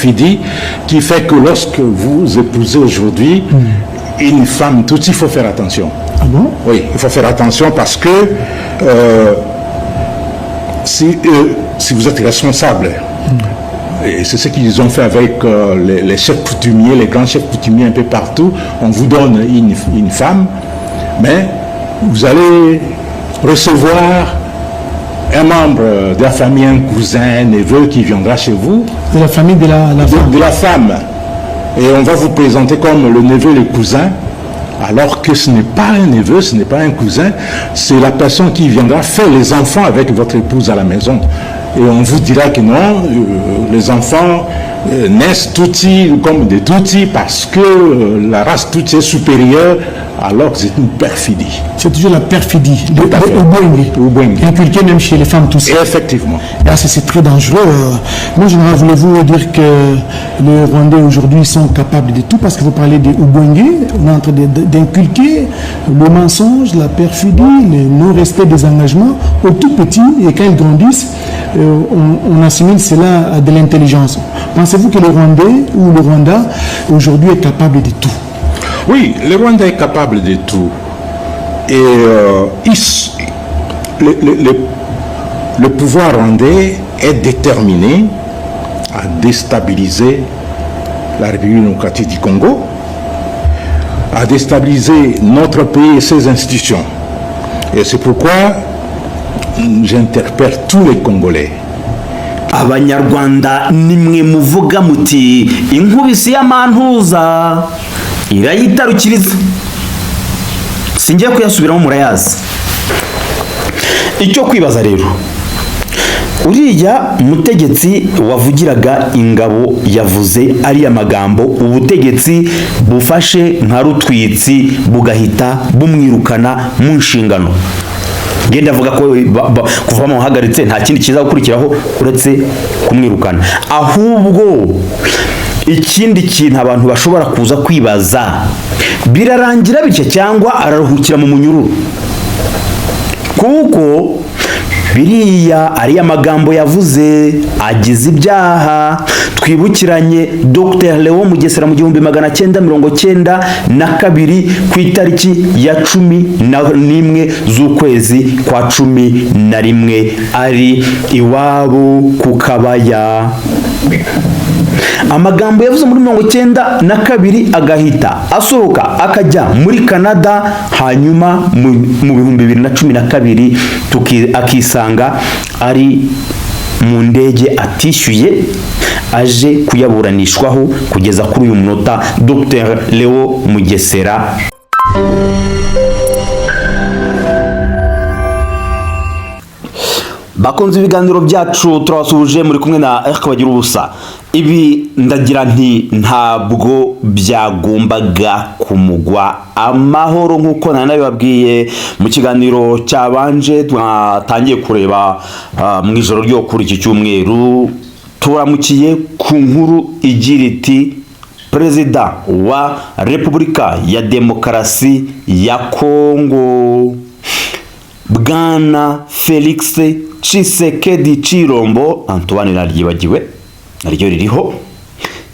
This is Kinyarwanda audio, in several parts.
perfidie qui fait que lorsque vous épousez aujourd'hui une femme toute, il faut faire attention. Ah bon? Oui, il faut faire attention parce que si vous êtes responsable, et c'est ce qu'ils ont fait avec les chefs coutumiers, les grands chefs coutumiers un peu partout, on vous donne une femme, mais vous allez recevoir un membre de la famille, un cousin, un neveu qui viendra chez vous. De la famille de la femme. De la femme. Et on va vous présenter comme le neveu et le cousin, alors que ce n'est pas un neveu, ce n'est pas un cousin, c'est la personne qui viendra faire les enfants avec votre épouse à la maison. Et on vous dira que non, les enfants naissent toutis comme des toutis parce que la race touti est supérieure, alors que c'est une perfidie. C'est toujours la perfidie de Ubwenge. Inculquée même chez les femmes tous. Effectivement. Là, c'est très dangereux. Moi, je voulais vous dire que les Rwandais aujourd'hui sont capables de tout parce que vous parlez de Ubwenge. On est en train d'inculquer le mensonge, la perfidie, le non-respect des engagements aux tout petits. Et quand ils grandissent, on assimile cela à de l'intelligence. Pensez-vous que le Rwandais ou le Rwanda aujourd'hui est capable de tout? Oui, le Rwanda est capable de tout. Et le pouvoir rwandais est déterminé à déstabiliser la République démocratique du Congo, à déstabiliser notre pays et ses institutions. Et c'est pourquoi j'interpelle tous les Congolais. Abanyarwanda nimwe muvuga muti inkubisi y'amantuza irayitarukiriza. Singiye kuyasubiramo murayazi. Icyo kwibaza rero, uriya mutegetsi wavugiraga ingabo yavuze ariya magambo, ubutegetsi bufashe nka rutwitsi bugahita bumwirukana mu nshingano. Ngenda avuga ko kuva mu hagaritse nta kindi kiza gukurikiraho uretse kumwirukana. Ahubwo ikindi kintu abantu bashobora kuza kwibaza, birarangira bityo cyangwa araruhukira mu munyururu? Kuko biriya ariya magambo yavuze agize ibyaha. Twibukiranye Dr. Leo Mugesera mu 1992 ku itariki ya 11 z'ukwezi kwa 11 ari iwabo ku Kabaya. Amagambo yavuze muri 1992 agahita asohoka akajya muri Canada, hanyuma mu 2012 akisanga ari mu ndege atishyuye aje kuyaburanishwaho kugeza kuri uyu munota. Dr. Leo Mugesera. Bakunze ibiganiro byacu turabasuje muri kumwe na Eric Bagirubusa. Ibi ndagira nti ntabwo byagombaga kumugwa amahoro nkuko nanabibabwiye mu kiganiro cyabanje twatangiye kureba mu ijoro ryo kuri iki cyumweru. Turamukiye ku nkuru igira iti Perezida wa Repubulika ya Demokarasi ya Kongo Bwana Felix Tshisekedi Chilombo, Antoine naryibagiwe naryo ririho,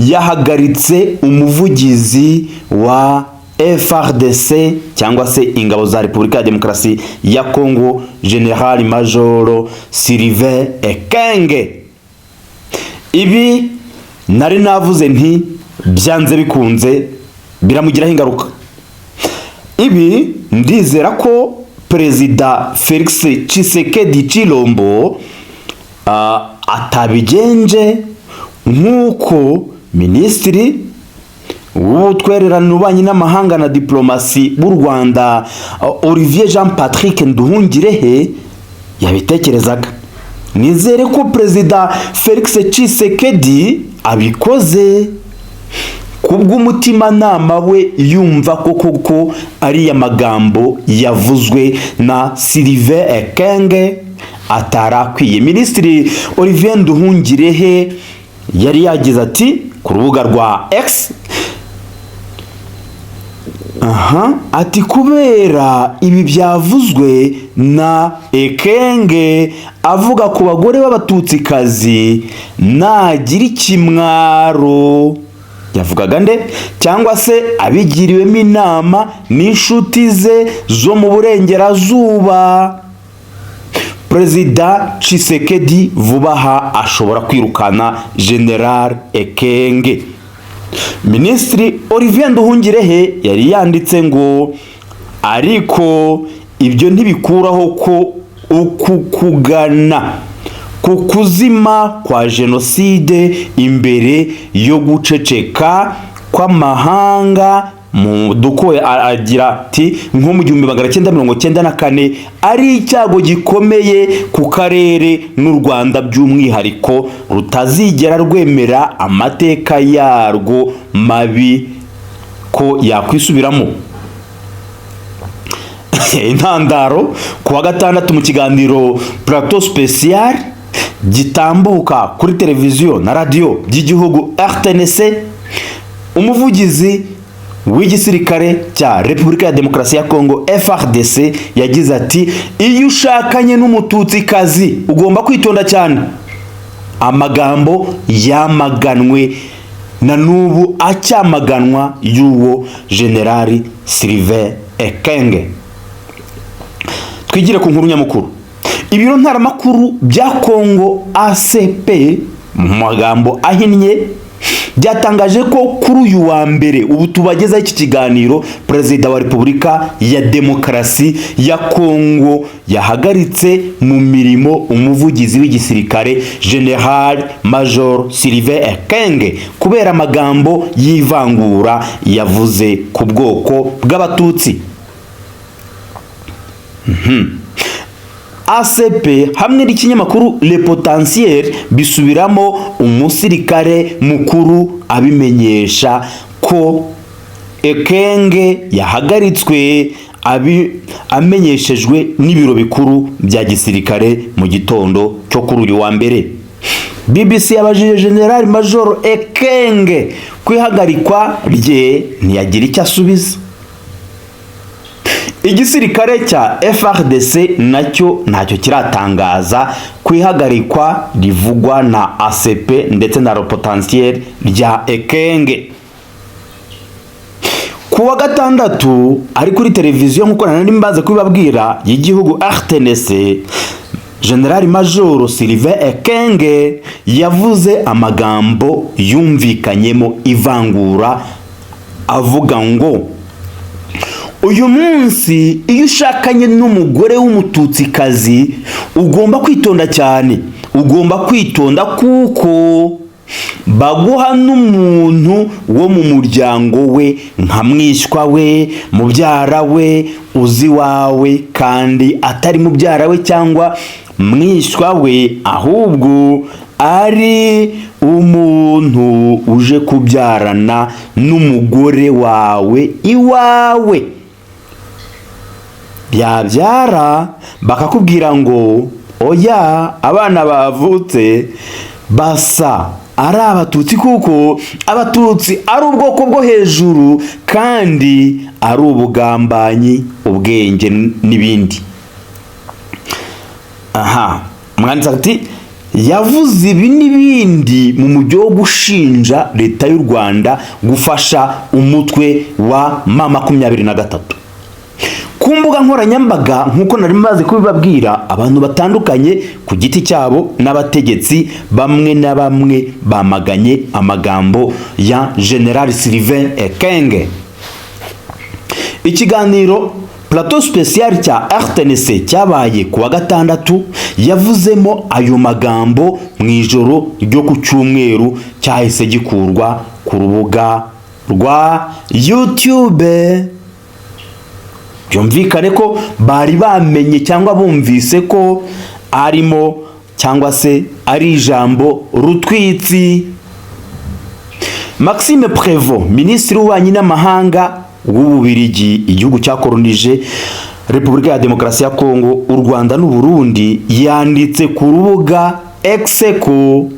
yahagaritse umuvugizi wa FARDC cyangwa se ingabo za Repubulika ya Demokarasi ya Kongo, General Major Sylvain Ekenge. Ibi nari navuze nti byanze bikunze biramugiraho ingaruka. Ibi ndizera ko Perezida Felix Tshisekedi Chilombo atabigenje nk'uko Minisitiri w'Ubutwererane Ububanyi n'Amahanga na Diplomasi b'u Rwanda Olivier Jean Patrick Nduhungirehe yabitekerezaga. Nizere ko Perezida Felix Tshisekedi abikoze kubw'umutima nama we yumva koko ari amagambo yavuzwe na Sylvain Ekenge atarakwiye. Minisitiri Olivier Nduhungirehe yari yagize ati ku rubuga rwa X, ati kubera ibi byavuzwe na Ekenge avuga ku bagore b'abatutsikazi nagira ikimwaro. Yavugaga nde? Cyangwa se abigiriwemo inama n'inshuti ze zo mu burengerazuba. Perezida Tshisekedi vuba aha ashobora kwirukana General Ekenge. Minisitiri Olivier Nduhungirehe yari yanditse ngo ariko ibyo ntibikuraho ko uku kugana ku kuzima kwa jenoside imbere yo guceceka kw'amahanga mu duko agira ati nko mu 1994 ari icyago gikomeye ku karere n'u Rwanda by'umwihariko rutazigera rwemera amateka yarwo mabi ko yakwisubiramo. Intandaro kuwa gatandatu mu kiganiro Plateau Special gitambuka kuri televiziyo na radio by'igihugu RTNC, umuvugizi w'igisirikare cya Repubulika ya Demokarasi ya Kongo FARDC yagize ati iyo ushakanye n'umututsikazi ugomba kwitonda cyane. Amagambo yamaganwe na n'ubu acyamaganwa y'uwo General Sylvain Ekenge. Twigire ku nkuru nyamukuru. Ibiro ntaramakuru bya Kongo ACP mu magambo ahinnye byatangaje ko kuri uyu wa mbere ubu tubageza iki kiganiro Perezida wa Repubulika ya Demokarasi ya Kongo yahagaritse mu mirimo umuvugizi w'igisirikare General Major Sylvain Ekenge kubera amagambo y'ivangura yavuze ku bwoko bw'abatutsi. ACP hamwe n'ikinyamakuru Le Potentiel bisubiramo umusirikare mukuru abimenyesha ko Ekenge yahagaritswe amenyeshejwe n'ibiro bikuru bya gisirikare mu gitondo cyo kuri uyu wa mbere. BBC yabajije General Major Ekenge kwihagarikwa rye ntiyagira icyo asubiza. Igisirikare cya FARDC nacyo ntacyo kiratangaza kwihagarikwa rivugwa na ACP ndetse na Le Potentiel rya Ekenge. Kuwa gatandatu ari kuri televiziyo nk'uko nari mbaze kubibabwira y'igihugu RTNC, General Major Sylvain Ekenge yavuze amagambo yumvikanyemo ivangura avuga ngo uyu munsi iyo ushakanye n'umugore w'umututsikazi ugomba kwitonda cyane. Ugomba kwitonda kuko baguha n'umuntu wo mu muryango we nka mwishywa we, mubyara we, uzi wawe kandi atari mubyara we cyangwa mwishywa we, ahubwo ari umuntu uje kubyarana n'umugore wawe iwawe. Byabyara bakakubwira ngo oya abana bavutse basa ari abatutsi kuko abatutsi ari ubwoko bwo hejuru kandi ari ubugambanyi, ubwenge n'ibindi. Mwanditsi ati yavuze ibi n'ibindi mu mujyo wo gushinja leta y'u Rwanda gufasha umutwe wa M23. Ku mbuga nkoranyambaga nk'uko nari maze kubibabwira, abantu batandukanye ku giti cyabo n'abategetsi bamwe na bamwe bamaganye amagambo ya General Sylvain Ekenge. Ikiganiro Plateau Special cya RTNC cyabaye kuwa gatandatu yavuzemo ayo magambo mu ijoro ryo ku cyumweru cyahise gikurwa ku rubuga rwa YouTube. Byumvikane ko bari bamenye cyangwa bumvise ko arimo cyangwa se ari ijambo rutwitsi. Maxime Prévost, Minisitiri w'Ububanyi n'Amahanga w'Ububiligi, igihugu cyakolonije Repubulika ya Demokarasi ya Kongo, u Rwanda n'u Burundi, yanditse ku rubuga X ko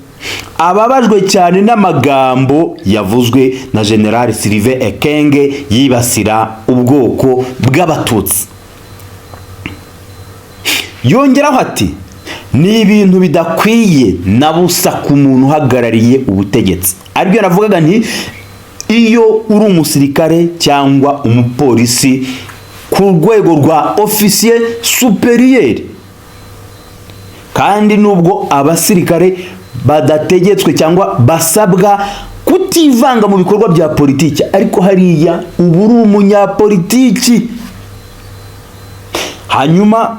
ababajwe cyane n'amagambo yavuzwe na General Sylvain Ekenge yibasira ubwoko bw'abatutsi. Yongeraho ati ni ibintu bidakwiye na busa ku muntu uhagarariye ubutegetsi. Aribyo navugaga nti iyo uri umusirikare cyangwa umupolisi ku rwego rwa officier superieur, kandi nubwo abasirikare badategetswe cyangwa basabwa kutivanga mu bikorwa bya politiki, ariko hariya ubu uri umunyapolitiki. Hanyuma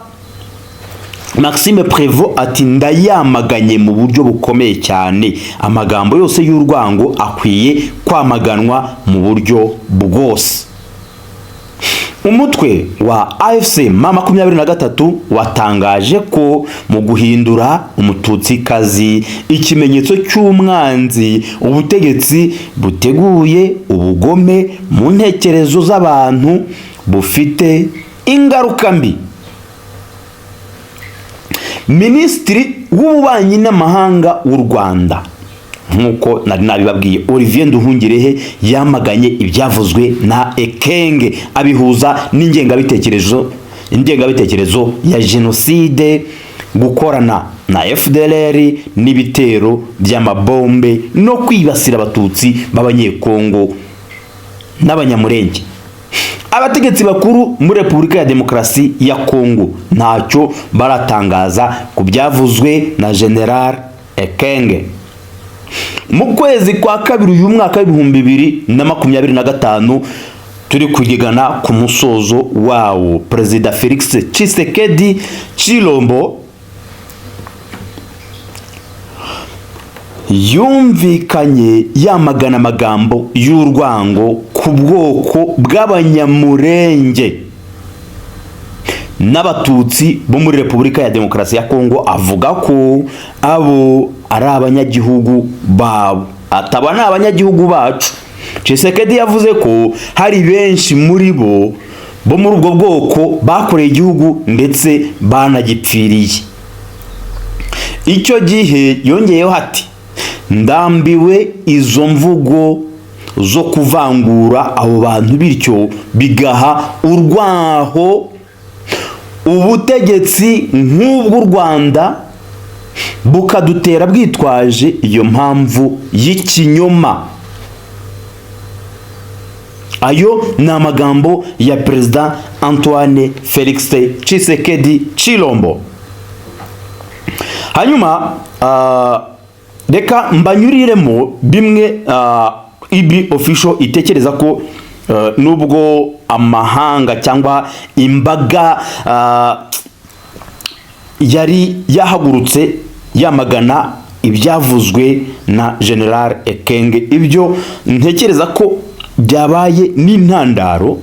Maxime Prévost ati ndayamaganye mu buryo bukomeye cyane, amagambo yose y'urwango akwiye kwamaganwa mu buryo bwose. Umutwe wa AFC M23 watangaje ko mu guhindura umututsikazi ikimenyetso cy'umwanzi, ubutegetsi buteguye ubugome mu ntekerezo z'abantu bufite ingaruka mbi. Minisitiri w'ububanyi n'amahanga w'u Rwanda, nkuko nari nabibabwiye, Olivier Nduhungirehe yamaganye ibyavuzwe na Ekenge abihuza n'ingengabitekerezo ya jenoside, gukorana na FDLR n'ibitero by'amabombe no kwibasira abatutsi b'abanyekongo n'abanyamurenge. Abategetsi bakuru muri Repubulika ya Demokarasi ya Kongo ntacyo baratangaza ku byavuzwe na General Ekenge. Mu kwezi kwa kabiri uyu mwaka w'2025 turi kugigana ku musozo wawo, Perezida Felix Tshisekedi Tshilombo yumvikanye yamagana amagambo y'urwango ku bwoko bw'abanyamurenge n'abatutsi bo muri Repubulika ya Demokarasi ya Kongo, avuga ko abo ari abanyagihugu babo, ataba n'abanyagihugu bacu. Tshisekedi yavuze ko hari benshi muri bo muri ubwo bwoko bakoreye igihugu ndetse banagipfiriye. Icyo gihe yongeyeho ati ndambiwe izo mvugo zo kuvangura abo bantu, bityo bigaha urwaho ubutegetsi nk'ubw'u Rwanda bukadutera bwitwaje iyo mpamvu y'ikinyoma. Ayo ni amagambo ya Perezida Antoine Felix Tshisekedi Tshilombo. Hanyuma reka mbanyuriremo bimwe IBRI official itekereza ko nubwo amahanga cyangwa imbaga yari yahagurutse yamagana ibyavuzwe na General Ekenge, ibyo ntekereza ko byabaye n'intandaro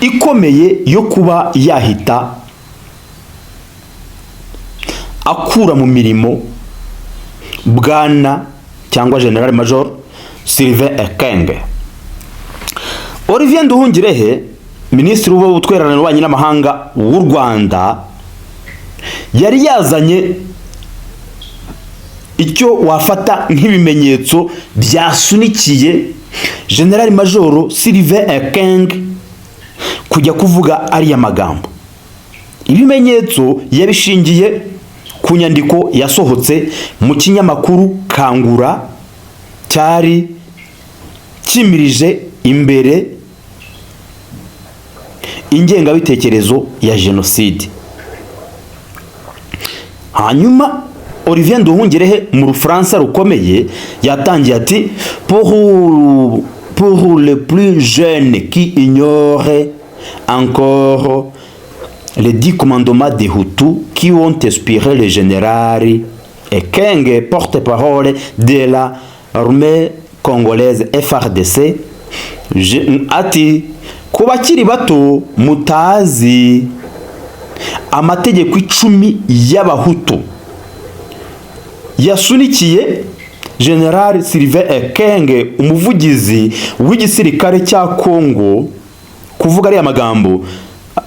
ikomeye yo kuba yahita akura mu mirimo bwana cyangwa General Major Sylvain Ekenge. Olivier Nduhungirehe, Minisitiri w'Ubutwererane n'Ububanyi n'Amahanga w'u Rwanda, yari yazanye icyo wafata nk'ibimenyetso byasunikiye General Major Sylvain Ekenge kujya kuvuga ariya magambo. Ibimenyetso yabishingiye ku nyandiko yasohotse mu kinyamakuru Kangura cyari kimirije imbere ingengabitekerezo ya jenoside. Hanyuma Olivier Nduhungirehe mu Rufaransa rukomeye yatangiye ati pour les plus jeunes qui ignorent encore les 10 commandements des Hutus qui ont inspiré le général Ekenge, porte-parole de l'armée congolaise FARDC, ati ku bakiri bato mutazi amategeko 10 y'abahutu yasunikiye General Sylvain Ekenge, umuvugizi w'igisirikare cya Kongo, kuvuga ari amagambo.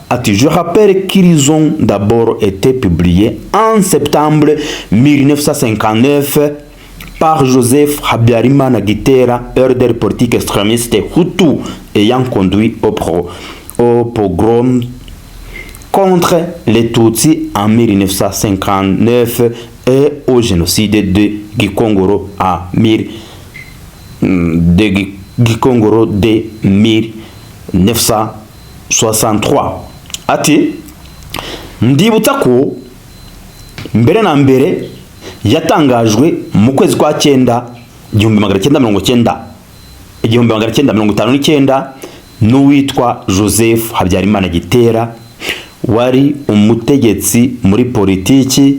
Ati je rappelle qu'ils ont d'abord été publiés en septembre 1959 par Joseph Habyarimana Gitera, leader politique extrémiste Hutu ayant conduit au pogrom contre les Tutsis en 1959 et au génocide de Gikongoro de 1963. Ati ndibutsa ko mbere na mbere yatangajwe mu kwezi kwa 9 1959 n'uwitwa Joseph Habyarimana Gitera wari umutegetsi muri politiki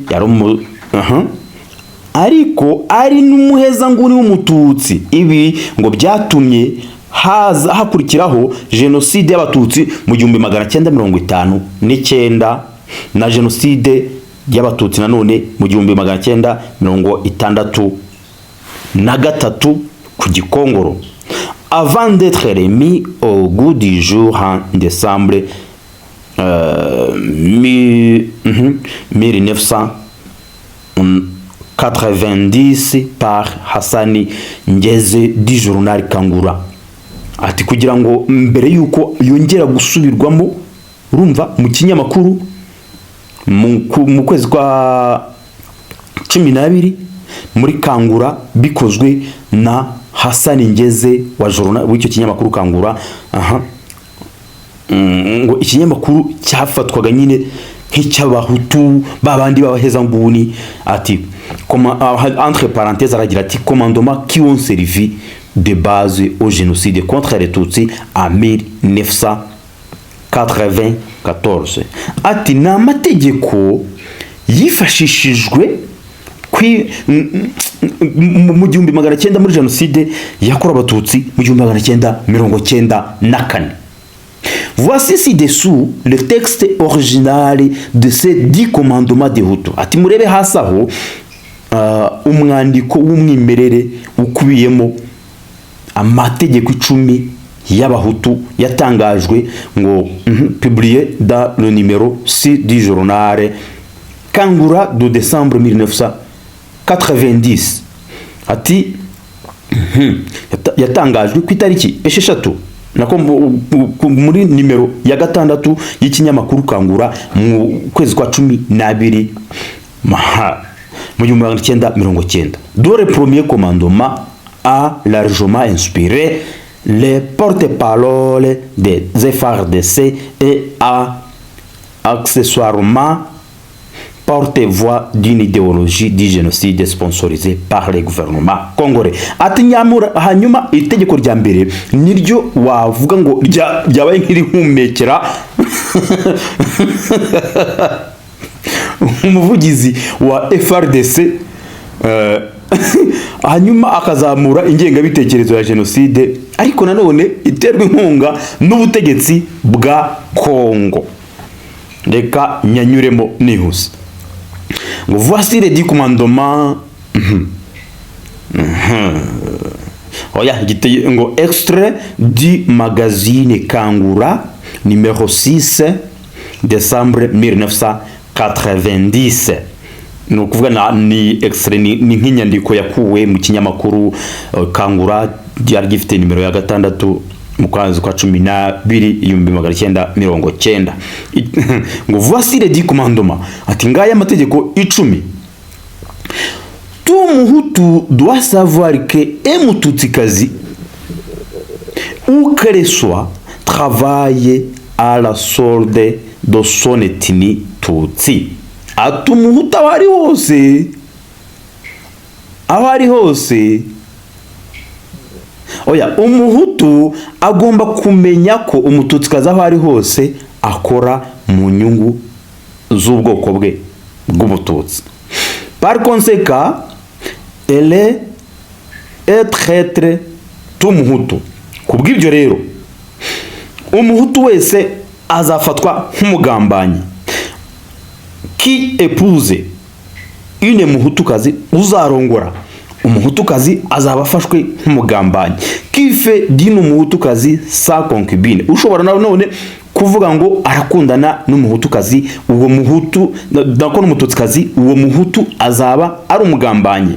ariko ari n'umuhezanguni w'umututsi. Ibi ngo byatumye hakurikiraho jenoside y'abatutsi mu 1959 na jenoside y'abatutsi nanone mu 1963 ku Gikongoro, avant d'être remis au goût du jour en décembre 1990 par Hassani Ngeze du journal Kangura. Ati kugira ngo mbere yuko yongera gusubirwamo, urumva mu kinyamakuru mu kwezi kwa 12 muri Kangura, bikozwe na Hassani Ngeze wa journal w'icyo kinyamakuru Kangura. Ngo ikinyamakuru cyafatwaga nyine nk'icyabahutu babandi babahezanguni. Ati entre parenthèses aragira ati commandement qui ont servi de base au génocide contre les Tutsis en 1994. Ati na mategeko yifashishijwe mu 1900 muri jenoside yakorewe abatutsi mu 1994. Voici ci-dessous le texte original de ces 10 commandements de Hutu. Ati murebe hasi aho umwandiko w'umwimerere ukubiyemo amategeko 10 y'abahutu yatangajwe ngo publié dans le numéro 6 du journal Kangura de décembre 1990. Ati yatangajwe ku itariki 6 nako muri numero ya 6 y'ikinyamakuru Kangura mu kwezi kwa 12 mu 1990. Dont le premier commandement a largement inspiré les porte-paroles des FARDC et a accessoirement porte-voix d'une idéologie du génocide sponsorisée par les gouvernements congolais. Ati nyamura hanyuma itegeko rya mbere niryo wavuga ngo ryabaye nk'irihumekera umuvugizi wa FARDC hanyuma akazamura ingengabitekerezo ya jenoside, ariko nanone iterwa inkunga n'ubutegetsi bwa Kongo. Reka nyanyuremo nihuse. Voici les 10 commandements. Extrait du magazine Kangura numéro 6 décembre 1990. No kuvuga ni extrait ni nk'inyandiko yakuwe mu kinyamakuru Kangura ryari gifite numero ya 6 mu kwezi kwa 12 1990. Ngo voici les 10 commandements. Ati ngaya amategeko 10. Tout Muhutu doit savoir que un Mututsikazi où qu'elle soit travaille à la solde de son ethnie Tutsi. Ati Umuhutu abari hose oya umuhutu agomba kumenya ko umututsikazi aho ari hose akora mu nyungu z'ubwoko bwe bw'ubututsi. Par conséquent, elle est être tout muhutu. Kubw'ibyo rero umuhutu wese azafatwa nk'umugambanyi. Qui épouse une muhutukazi uzarongora umuhutukazi azaba afashwe nk'umugambanyi. Qui fait d'une muhutukazi sa concubine. Ushobora none kuvuga ngo arakundana n'umuhutukazi, uwo muhutu ndako n'umututsikazi, uwo muhutu azaba ari umugambanyi.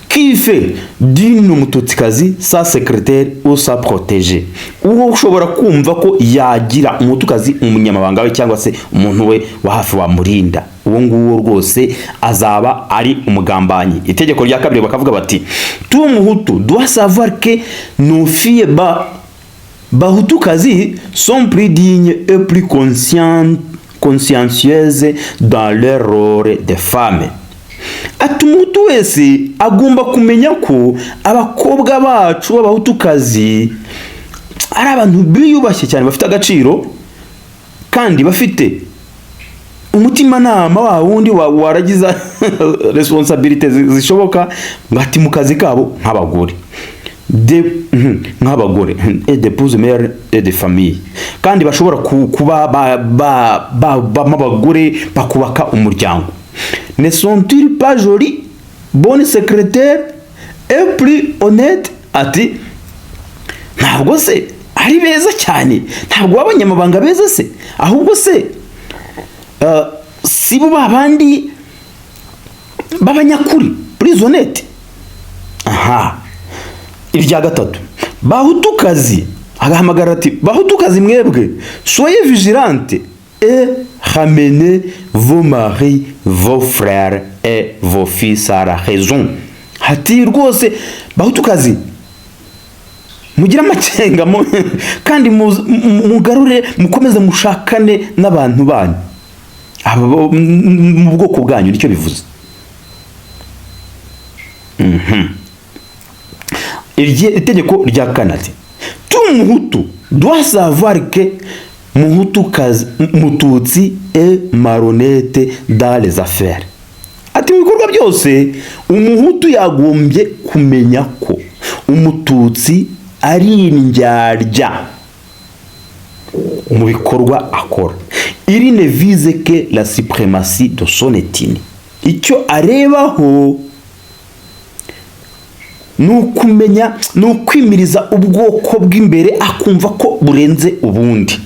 qui fait d'une umututsikazi sa secrétaire ou sa protégé. Uwo ushobora kumva ko yagira umutukazi umunyamabanga we cyangwa se umuntu we wa hafi wamurinda, uwo nguwo rwose azaba ari umugambanyi. Itegeko rya kabiri bakavuga bati tout muhutu doit savoir que nos filles bahutukazi sont plus dignes et plus consciencieuses dans leur rôle de femme. Ati umuhutu wese agomba kumenya ko abakobwa bacu b'abahutukazi ari abantu biyubashye cyane, bafite agaciro kandi bafite umutimanama wa wundi waragiza responsabilité zishoboka ngati mu kazi kabo nk'abagore et d'épouse mère et de famille, kandi bashobora kuba abagore bakubaka umuryango. Ne sont-ils pas jolis, bonnes secrétaires et plus honnêtes? Ati ntabwo se ari beza cyane, ntabwo abanyamabanga beza se, ahubwo se si bo babandi b'abanyakuri, plus honnête. Aha, irya gatatu, bahutukazi agahamagara ati bahutukazi mwebwe soyez vigilantes et ramenez vos maris, vos frères et vos fils à la raison. Hati rwose bahutukazi mugira amacenga kandi mugarure mukomeze mushakane n'abantu banyu mu bwoko bwanyu, nicyo bivuze. Itegeko rya kanati tout muhutu doit savoir que mututsi est malhonnête dans les affaires. Ati mu bikorwa byose umuhutu yagombye kumenya ko umututsi ari indyarya mu bikorwa akora. Il ne vise que la suprématie de son ethnie. Icyo arebaho nukumenya nukwimiriza ubwoko bw'imbere akumva ko burenze ubundi.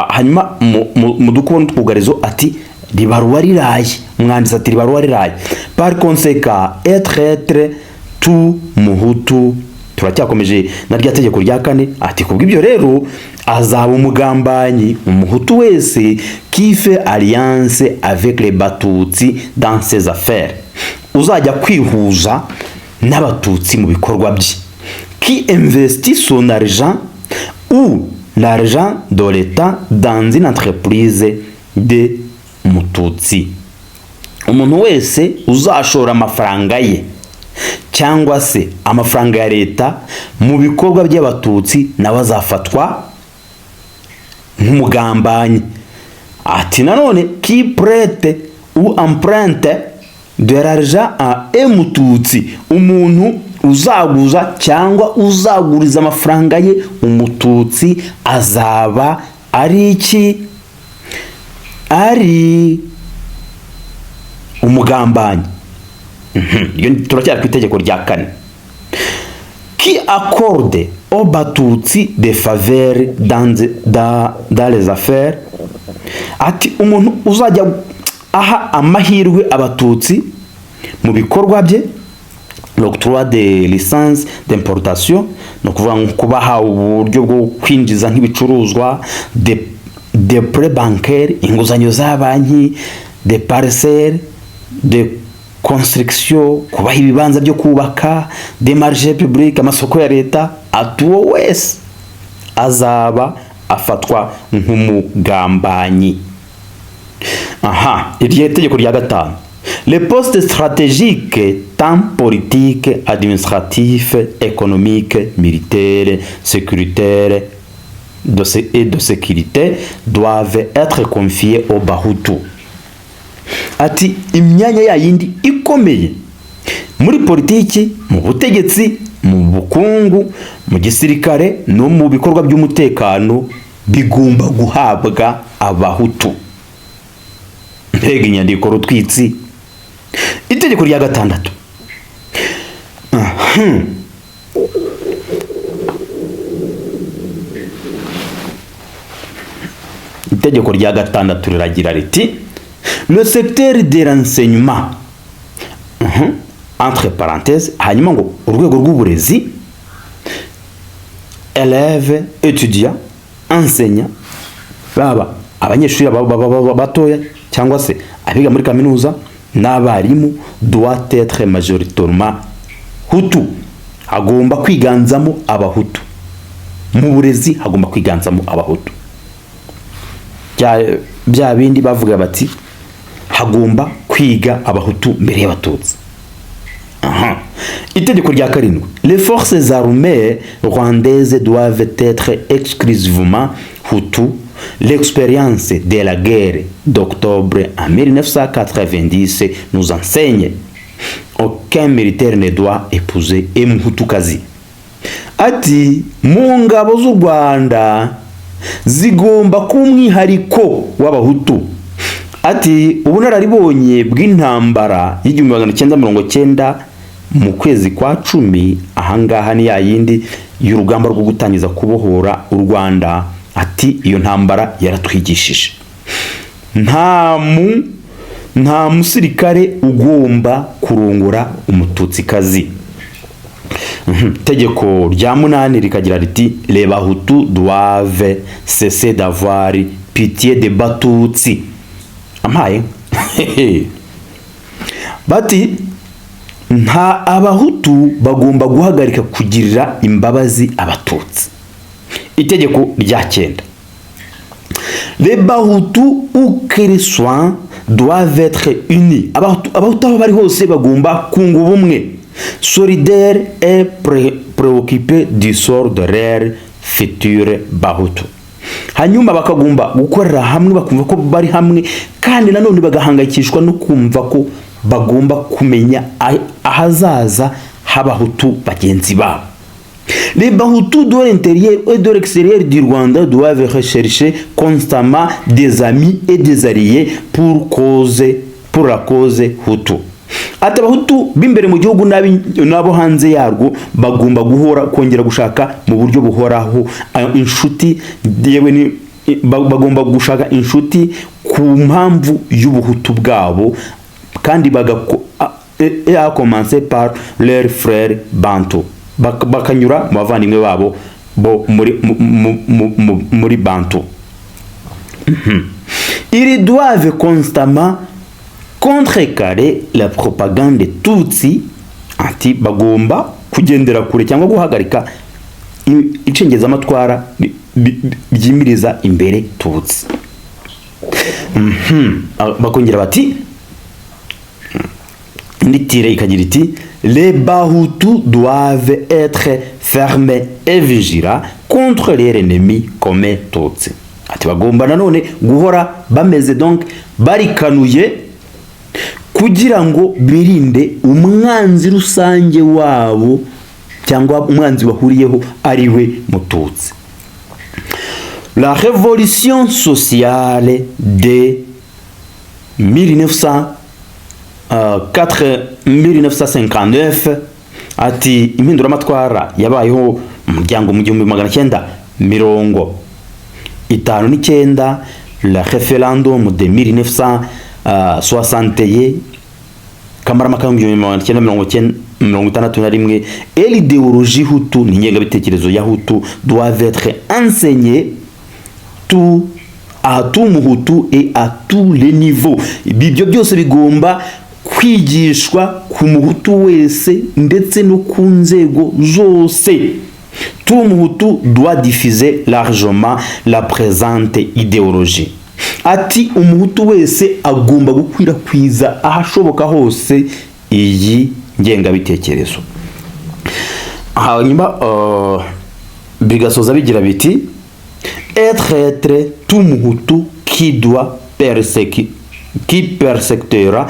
Hanyuma mu dukubona twugarizo ati ribaruwa riraye, umwanditsi ati ribaruwa riraye. Par conséquent être tout muhutu, turacyakomeje na rya tegeko rya kane ati kubw'ibyo rero azaba umugambanyi umuhutu wese qui fait alliance avec les batutsi dans ses affaires, uzajya kwihuza n'abatutsi mu bikorwa bye, qui investit son argent ou l'argent de l'État dans une entreprise de mututsi. Umuntu wese uzashora amafaranga ye cyangwa se amafaranga ya leta mu bikorwa by'abatutsi nawe azafatwa nk'umugambanyi. Ati nanone qui prête ou emprunte de l'argent à un mututsi, umuntu uzaguza cyangwa uzaguriza amafaranga ye umututsi azaba ari iki? Ari umugambanyi. Turacyari ku itegeko rya kane. Qui accorde aux batutsi des faveurs dans les affaires. Ati umuntu uzajya aha amahirwe abatutsi mu bikorwa bye, l'octroi de licence d'importation, no kubaha uburyo bwo kwinjiza nk'ibicuruzwa, de prêt bancaire, inguzanyo za banki, de parcelles, de construction, kubaha ibibanza byo kubaka, de marché public, amasoko ya leta. Ati uwo wese azaba afatwa nk'umugambanyi. Iryo tegeko rya gatanu, les postes stratégiques tant politiques, administratifs, économiques, militaires, sécuritaires et de sécurité doivent être confiés aux Bahutu. Ati imyanya ya yindi ikomeye muri politiki, mu butegetsi, mu bukungu, mu gisirikare no mu bikorwa by'umutekano bigomba guhabwa abahutu. Mbega inyandiko rutwitsi. Itegeko rya gatandatu, itegeko rya gatandatu riragira riti le secteur de l'enseignement entre parenthèses hanyuma ngo urwego rw'uburezi élèves étudiants enseignants baba abanyeshuri batoya cyangwa se abiga muri kaminuza n'abarimu doit être majoritairement hutu, hagomba kwiganzamo abahutu. Mu burezi hagomba kwiganzamo abahutu. Bya bindi bavuga bati hagomba kwiga abahutu mbere y'abatutsi. Itegeko rya karindwi, les forces armées rwandaises doivent être exclusivement hutu. L'expérience de la guerre d'octobre en 1990 nous enseigne aucun militaire ne doit épouser umuhutukazi. Ati mu ngabo z'u Rwanda zigomba kuba umwihariko w'abahutu. Ati ubunararibonye bw'intambara y'1990 mu kwezi kwa 10 ahangaha ni yayindi y'urugamba rwo gutangiza kubohora u Rwanda. Ati iyo ntambara yaratwigishije nta musirikare ugomba kurongora umututsikazi. Tegeko rya 8 rikagira riti les bahutu doivent cesser d'avoir pitié des batutsi. Amaye bati nta abahutu bagomba guhagarika kugirira imbabazi abatutsi. Itegeko rya 9, les bahutu où qu'ils soient doivent être unis. Abahutu aho bari hose bagomba kunga ubumwe, solidaire et préoccupé du sort de leur futur bahutu. Hanyuma bakagomba gukorera hamwe bakumva ko bari hamwe, kandi nanone bagahangayikishwa no kumva ko bagomba kumenya ahazaza h'abahutu bagenzi babo. Les Bahutus de l'intérieur et de l'extérieur du Rwanda doivent rechercher constamment des amis et des alliés pour la cause Hutu. Ati Abahutu b'imbere mu gihugu nabo hanze yarwo bagomba guhora kongera gushaka mu buryo buhoraho inshuti, yewe bagomba gushaka inshuti ku mpamvu y'ubuhutu bwabo, kandi a commencer par leurs frères Bantu. Bakanyura mu bavandimwe babo bo muri Bantu. Ils doivent constamment contrecarrer la propagande de Tutsi. Ati bagomba kugendera kure cyangwa guhagarika icengezamatwara byimiriza imbere Tutsi. Bakongera bati nditire ikagira iti les Bahutus doivent être fermés et vigilants contre les ennemis comme Tutsi. Ati bagomba nanone guhora bameze donc barikanuye kugira ngo birinde umwanzi rusange wabo cyangwa umwanzi bahuriyeho ari we Mututsi. La révolution sociale de 1959 ati impinduramatwara yabayeho umuryango mu 1959, la référendum de 1961 Kamarampaka 1961 et l'idéologie Hutu n'ingengabitekerezo ya Hutu doivent être enseignés à tout Muhutu et à tous les niveaux. Ibyo byose bigomba kwigishwa ku Muhutu wese ndetse no ku nzego zose. Tout Muhutu doit diffuser largement la présente idéologie. Ati Umuhutu wese agomba gukwirakwiza ahashoboka hose iyi ngengabitekerezo. Hanyuma bigasoza bigira biti être tout Muhutu qui persécutera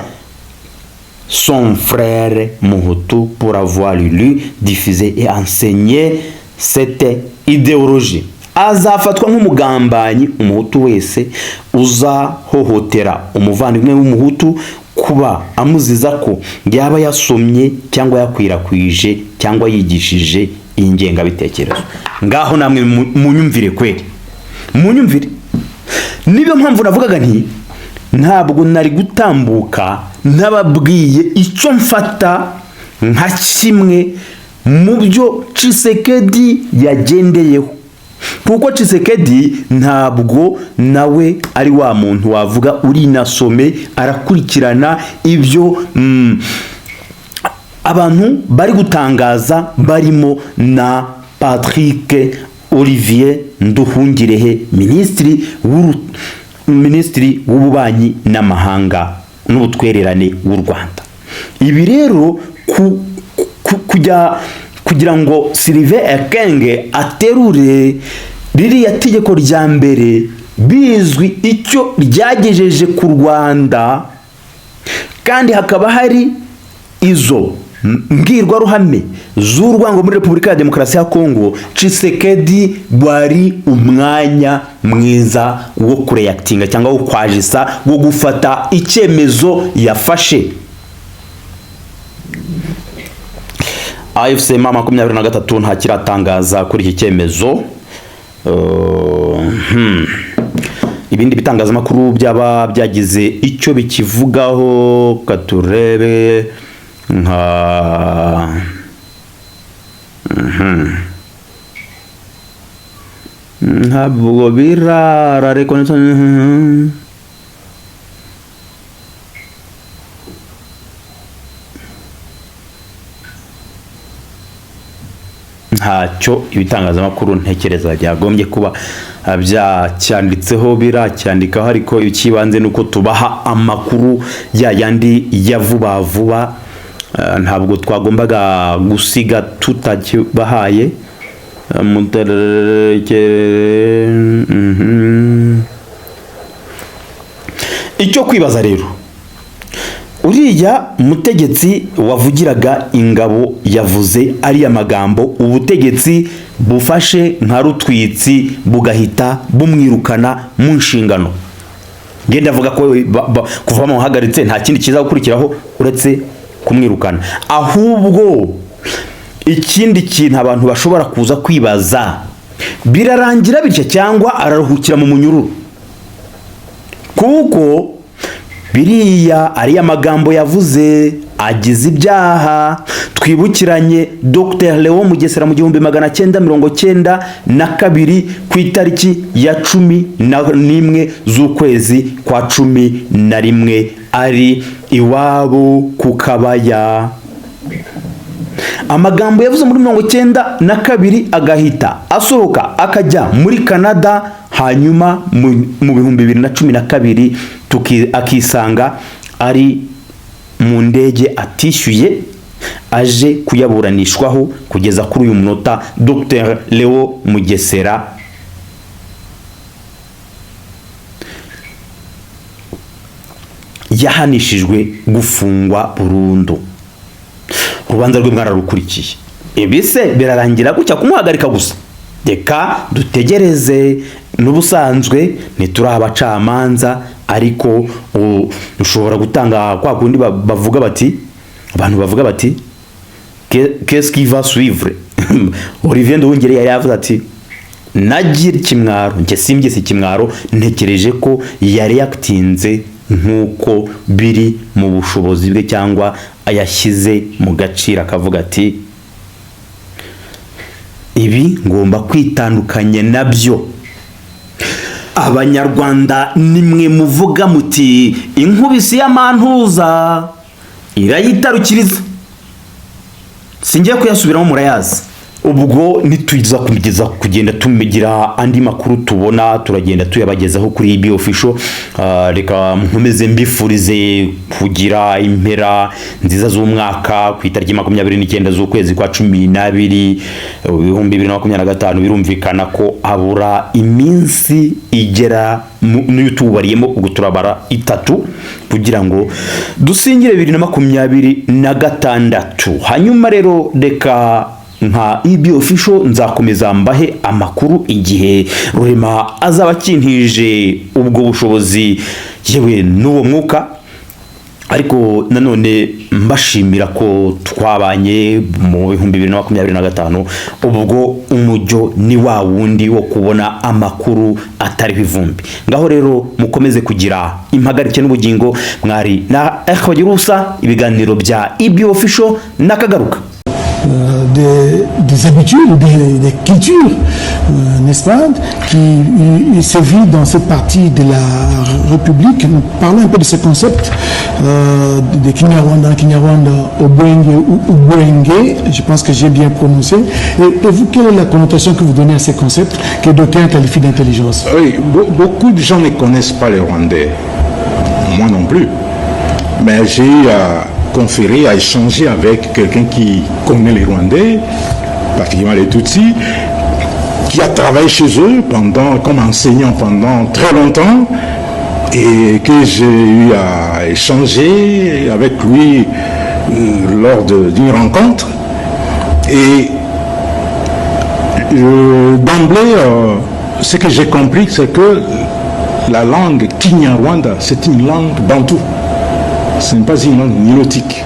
son frère Muhutu pour avoir lu, diffusé et enseigné cette idéologie. Azafatwa nk'umugambanyi Umuhutu wese uzahohotera umuvandimwe w'Umuhutu kuba amuziza ko yaba yasomye cyangwa yakwirakwije cyangwa yigishije ingengabitekerezo. Ngaho namwe munyumvire kweli, munyumvire. Niyo mpamvu navugaga nti ntabwo nari gutambuka ntababwiye icyo mfata nka kimwe mu byo Tshisekedi yagendeyeho, kuko Tshisekedi ntabwo nawe ari wa muntu wavuga uri nasome arakurikirana ibyo abantu bari gutangaza, barimo na Patrick Olivier Nduhungirehe, minisitiri w'ububanyi n'amahanga n'ubutwererane w'u Rwanda. Ibi rero kugira ngo Sylvain Ekenge aterure ririya tegeko rya mbere, bizwi icyo ryagejeje ku Rwanda, kandi hakaba hari izo mbwirwaruhame z'urwango muri Repubulika ya Demokarasi ya Kongo, Tshisekedi wari umwanya mwiza wo kureactinga cyangwa wo kwajisa, wo gufata icyemezo yafashe. AFC M23 nta kiratangaza kuri iki cyemezo. Ibindi bitangazamakuru byaba byagize icyo bikivugaho, katurebe nka ntabwo birarareko ntacyo ibitangazamakuru ntekereza byagombye kuba byacyanditseho, biracyandikaho, ariko ikibanze nuko tubaha amakuru yayandi ya vuba vuba. Ntabwo twagombaga gusiga tutakibahaye. Icyo kwibaza rero, uriya mutegetsi wavugiraga ingabo yavuze ariya magambo, ubutegetsi bufashe nka rutwitsi bugahita bumwirukana mu nshingano. Ngenda avuga ko kuva bamuhagaritse nta kindi kiza gukurikiraho uretse kumwirukana. Ahubwo ikindi kintu abantu bashobora kuza kwibaza, birarangira bityo cyangwa araruhukira mu munyururu? Kuko biriya ariya magambo yavuze agize ibyaha. Twibukiranye Dr. Leo Mugesera mu 1992 ku itariki ya 11 z'ukwezi kwa 11 ari iwabo ku Kabaya. Amagambo yavuze muri 1992 agahita asohoka akajya muri Canada, hanyuma mu 2012 akisanga ari mu ndege atishyuye, aje kuyaburanishwaho kugeza kuri uyu munota. Dr. Leo Mugesera yahanishijwe gufungwa burundu. Urubanza rwe mwararukurikiye. Ibise birarangira gutya kumuhagarika gusa? Reka dutegereze. N'ubusanzwe ntituri abacamanza, ariko ushobora gutanga kwa kundi bavuga bati, abantu bavuga bati qu'est-ce qui va suivre. Olivier Nduhungirehe yari yavuze ati nagira kimwaro, nge simbye si kimwaro, ntekereje ko yari yakitinze nkuko biri mu bushobozi bwe, cyangwa ayashyize mu gaciro akavuga ati ibi ngomba kwitandukanya nabyo. Abanyarwanda nimwe muvuga muti inkubisi y'amantuza irayitarukiriza. Singiye kuyasubiramo murayazi. Ubwo nituza kugenda tumigira andi makuru tubona, turagenda tuyabagezaho kuri IB Official. Reka nkomeze mbifurize kugira impera nziza z'umwaka ku itariki 29 z'ukwezi kwa 12 2025. Birumvikana ko abura iminsi igera n'utubariyemo uguturabara 3 kugira ngo dusingire 2026. Hanyuma rero reka nka IB Official nzakomeza mbahe amakuru igihe Rurema azaba akintije ubwo bushobozi yewe n'uwo mwuka. ariko nanone mbashimira ko twabanye mu 2025 ubwo umujyo ni wa wundi wo kubona amakuru atari bivumbi. Ngaho rero mukomeze kugira impagarike n'ubugingo. Mwari na Ekwagirusa, ibiganiro bya IBO Official nakagaruka. Des habitudes, des cultures, n'est-ce pas, qui se vit dans cette partie de la République. Nous parlons un peu de ce concept de Kinyarwanda, Obwenge ou Ubwenge, je pense que j'ai bien prononcé. Et vous, quelle est la connotation que vous donnez à ces concepts que d'aucuns qualifient d'intelligence? Oui, beaucoup de gens ne connaissent pas les Rwandais. Moi non plus. Mais j'ai eu à conférer, à échanger avec quelqu'un qui connaît les Rwandais, particulièrement les Tutsis, qui a travaillé chez eux comme enseignant pendant très longtemps, et que j'ai eu à échanger avec lui lors d'une rencontre. Et d'emblée, ce que j'ai compris, c'est que la langue Kinyarwanda, c'est une langue bantoue. Ce n'est pas une langue nilotique.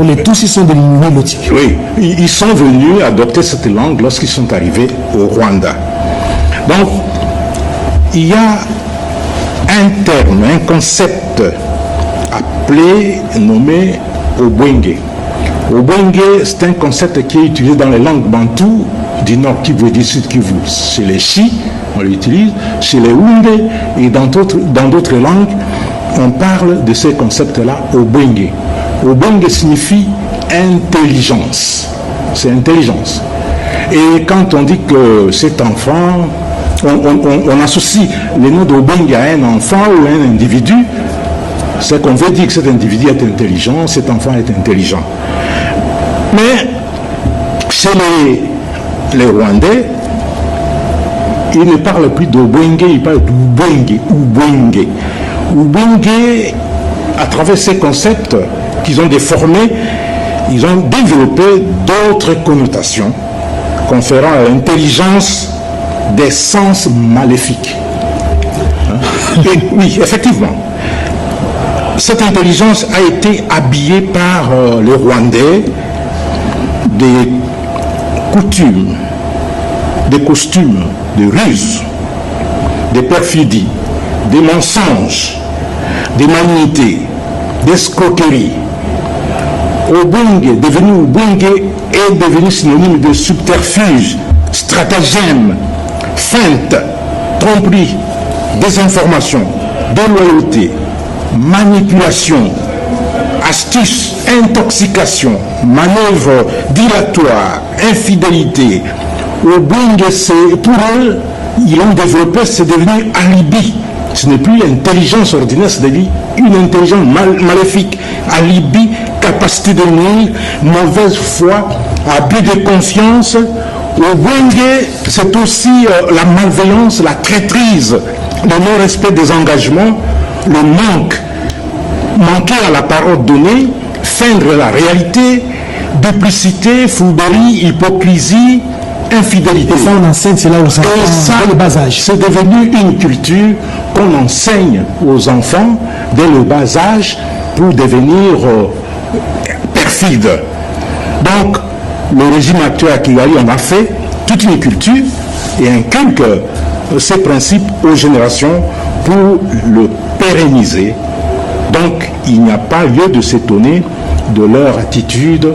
Les Tutsis sont des nilotiques. Oui, ils sont venus adopter cette langue lorsqu'ils sont arrivés au Rwanda. Donc, il y a un terme, un concept appelé, nommé Obwenge. Obwenge, c'est un concept qui est utilisé dans les langues bantoues du Nord Kivu et du Sud Kivu. Chez les Chi, on l'utilise, chez les Wunde et dans d'autres langues, on parle de ces concepts-là, Obwenge. Obwenge signifie intelligence. C'est intelligence. Et quand on dit que cet enfant, on associe le nom d'Obwenge à un enfant ou à un individu, c'est qu'on veut dire que cet individu est intelligent, cet enfant est intelligent. Mais chez les Rwandais, ils ne parlent plus d'Obwenge, ils parlent d'Ubwenge. Ubwenge, à travers ces concepts qu'ils ont déformés, ils ont développé d'autres connotations conférant à l'intelligence des sens maléfiques. Et oui, effectivement, cette intelligence a été habillée par les Rwandais des coutumes, des costumes, des ruses, des perfidies, des mensonges, des magnités, des escroqueries. Obwenge, devenu Ubwenge, est devenu synonyme de subterfuge, stratagème, feinte, tromperie, désinformation, déloyauté, manipulation, astuce, intoxication, manœuvre dilatoire, infidélité. Obwenge, pour eux, ils ont développé, c'est devenu alibi. Ce n'est plus intelligence ordinaire, c'est devenu une intelligence maléfique. Alibi, capacité de nuire, mauvaise foi, abus de confiance. Obwenge, c'est aussi la malveillance, la traîtrise, le non-respect des engagements, le manquer à la parole donnée, feindre la réalité, duplicité, fourberie, hypocrisie, infidélité. Et ça, on enseigne cela aux enfants dès le bas âge. C'est devenu une culture qu'on enseigne aux enfants dès le bas âge pour devenir perfides. Donc, le régime actuel à Kigali en a fait toute une culture et inculque ces principes aux générations pour le pérenniser. Donc, il n'y a pas lieu de s'étonner de leur attitude,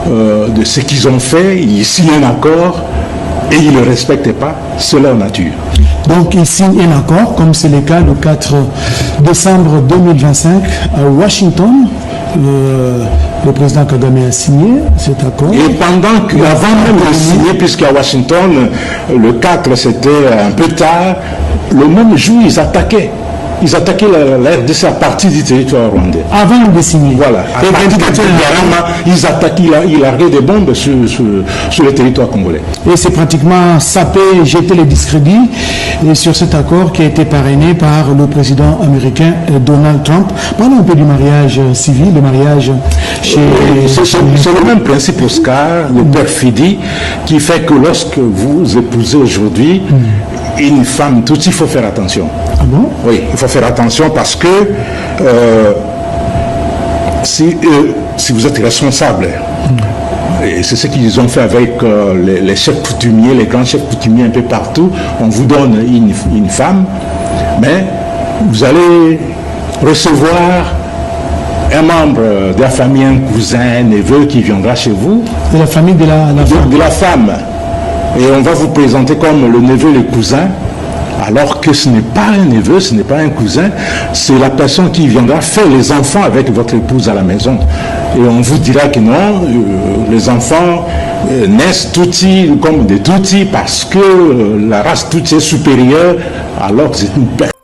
de ce qu'ils ont fait. Ils signent un accord et ils ne le respectent pas, c'est leur nature. Donc ils signent un accord, comme c'est le cas le 4 décembre 2025 à Washington. Le président Kagame a signé cet accord. Et avant même de signer, puisqu'à Washington, le 4 c'était un peu tard, le même jour ils attaquaient la RDC à partir du territoire rwandais. Avant de signer. Voilà. À partir du territoire, ils attaquaient, ils larguaient des bombes sur le territoire congolais. Et c'est pratiquement sapé, jeter les discrédits sur cet accord qui a été parrainé par le président américain Donald Trump. Parlons un peu du mariage civil, le mariage chez... C'est le même principe, Oscar, le perfidie, qui fait que lorsque vous épousez aujourd'hui une femme, tout il faut faire attention. Ah bon? Oui, il faut faire attention parce que si vous êtes responsable, et c'est ce qu'ils ont fait avec les chefs coutumiers, les grands chefs coutumiers un peu partout, on vous donne une femme, mais vous allez recevoir un membre de la famille, un cousin, un neveu qui viendra chez vous. De la famille de la femme. De la femme. Et on va vous présenter comme le neveu, le cousin, alors que ce n'est pas un neveu, ce n'est pas un cousin, c'est la personne qui viendra faire les enfants avec votre épouse à la maison. Et on vous dira que non, les enfants naissent Tutsi comme des Tutsis parce que la race Tutsi est supérieure, alors que c'est une personne.